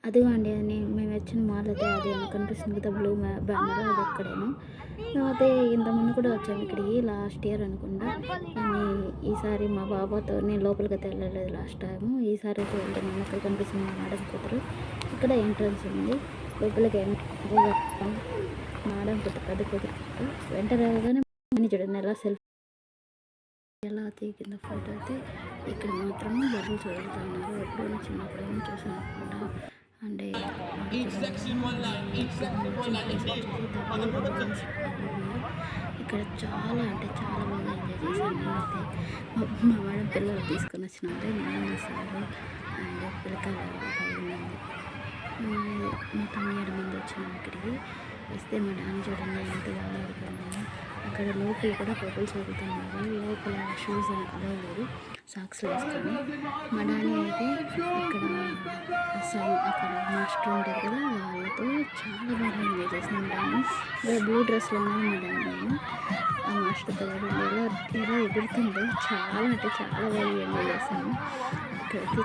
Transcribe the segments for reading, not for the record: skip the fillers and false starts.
అదిగోండి మేము వచ్చిన మాల్ అయితే అది కనిపిస్తుంది కదా, బ్లూ బ్యానర్, అది ఎక్కడేను. అయితే ఇంతకుముందు కూడా వచ్చాము ఇక్కడికి లాస్ట్ ఇయర్ అనుకుంటా. కానీ ఈసారి మా బాబాతో నేను లోపలికి అయితే వెళ్ళలేదు లాస్ట్ టైము. ఈసారి అయితే వెళ్తున్నాను. ఇక్కడ కనిపిస్తుంది మా మేడం కూతురు. ఇక్కడ ఎంట్రన్స్ ఉంది, లోపలికి మేడం కూతురు, పెద్ద కూతురు. వెంటనే రాగానే చూడండి ఎలా ఎలా దిగింద ఫోటో అయితే. ఇక్కడ మాత్రం బబుల్స్ వదులుతూ ఉన్నారు. ఎప్పుడైనా చిన్నప్పుడు ఏమో చూసాను అనుకుంటా. అంటే ఇక్కడ చాలా అంటే చాలా బాగా ఎంజాయ్ చేశాను నేనైతే. మా మేడం పిల్లలు తీసుకొని వచ్చినారు, నేను సారు అండ్ పిల్లకాయలు మొత్తం 7 మంది వచ్చినాము ఇక్కడికి. వస్తే మా డాడీ చూడండి ఎంత బాగా ఆడుకున్నాము. అక్కడ లోపల కూడా బబుల్స్ వదులుతున్నారు. లోపల షూస్ అలా లేదు, సాక్స్ వేసుకొని. మా డాడీ అయితే అక్కడ మాస్టర్ ఉంటారు కదా, వాళ్ళతో చాలా బాగా ఎంజాయ్ చేసినాం. డాడీ ఇక్కడ బ్లూ డ్రెస్లో ఉన్నది మా డాడీ. ఆ మాస్టర్ దగ్గర ఎలా ఎలా ఎగురుతుందో చాలా అంటే చాలా బాగా ఎంజాయ్ చేశాను. ఇక్కడైతే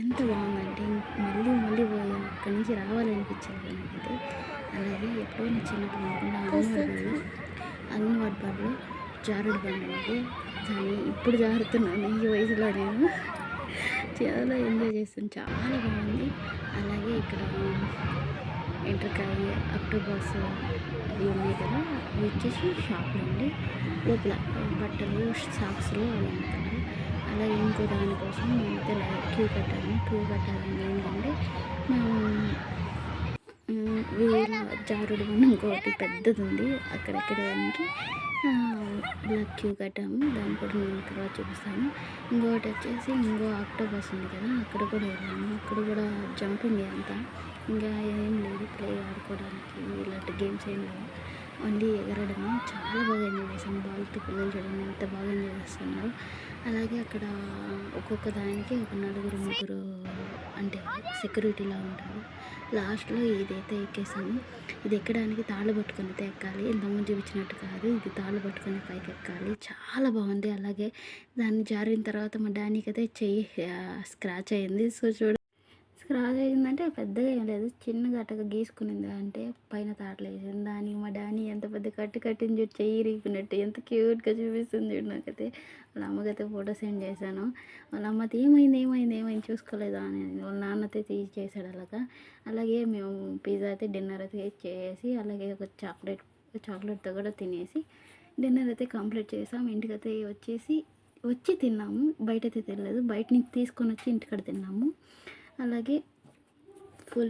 ఎంత బాగుందంటే మళ్ళీ మళ్ళీ అక్కడి నుంచి రావాలనిపించింది నాకైతే. అలాగే ఎప్పుడో నేను చిన్నప్పుడు అనుకున్నా అంగన్వాడి బడిలో జారుడు బండి అనేది, కానీ ఇప్పుడు జారుతున్నాను ఈ వయసులో నేను. చాలా ఎంజాయ్ చేస్తాను, చాలా బాగుంది. అలాగే ఇక్కడ ఎండ్రకాయ, అక్టోబస్ అవి ఉన్నాయి కదా, అవి వచ్చేసి షాప్లో ఉండి లోపల బట్టలు సాక్స్లు అవి అమ్ముతారు. అలాగే ఇంకో దానికోసం మేమైతే క్యూ కట్టాలని ఏంటంటే మేము వీళ్ళ జారుడు బండి ఇంకోటి పెద్దది ఉంది, అక్కడెక్కడానికి ఇలా క్యూ కట్టాము. దాన్ని కూడా నేను తర్వాత చూపిస్తాను. ఇంకోటి వచ్చేసి ఇంకో అక్టోబస్ ఉంది కదా, అక్కడ కూడా వెళ్ళాము. అక్కడ కూడా జంపింగ్ అంతా ఇంకా ఏం లేదు, ప్లే ఆడుకోవడానికి ఇలాంటి గేమ్స్ ఏం లేవు, ఓన్లీ ఎగరడమే. చాలా బాగా ఎంజాయ్ చేసాము. బాల్తో పిల్లలు చూడండి ఎంత బాగా ఎంజాయ్ చేస్తున్నారు. అలాగే అక్కడ ఒక్కొక్క దానికి ఒక 4-3 అంటే సెక్యూరిటీలా ఉంటారు. లాస్ట్లో ఇదైతే ఎక్కేసాము. ఇది ఎక్కడానికి తాళ్ళు పట్టుకొని అయితే ఎక్కాలి, ఇంతకుముందు చూపించినట్టు కాదు, ఇది తాళ్ళు పట్టుకొని పైకి ఎక్కాలి. చాలా బాగుంది. అలాగే దాన్ని జారిన తర్వాత మా డాడీకి అయితే చెయ్యి స్క్రాచ్ అయింది. సో స్క్రాచ్ అయిందంటే పెద్దగా ఏం లేదు, చిన్నగా అట్టగా గీసుకునింది, అంటే పైన తాటలు వేసింది. దానికి మా డాడీ ఎంత పెద్ద కట్టింది చూడు, చెయ్యి రీపినట్టు ఎంత క్యూట్గా చూపిస్తుంది చూడు. నాకైతే వాళ్ళ అమ్మకైతే ఫోటో సెండ్ చేశాను. వాళ్ళ అమ్మతో ఏమైంది చూసుకోలేదా అని వాళ్ళ నాన్నతో తీసి చేశాడు అలాగా. అలాగే మేము పిజ్జా అయితే డిన్నర్ అయితే చేసి, అలాగే ఒక చాక్లెట్తో కూడా తినేసి డిన్నర్ అయితే కంప్లీట్ చేసాం. ఇంటికైతే వచ్చి తిన్నాము, బయట అయితే తినలేదు. బయట నుంచి తీసుకొని వచ్చి ఇంటికాడ తిన్నాము. అలాగే ఫుల్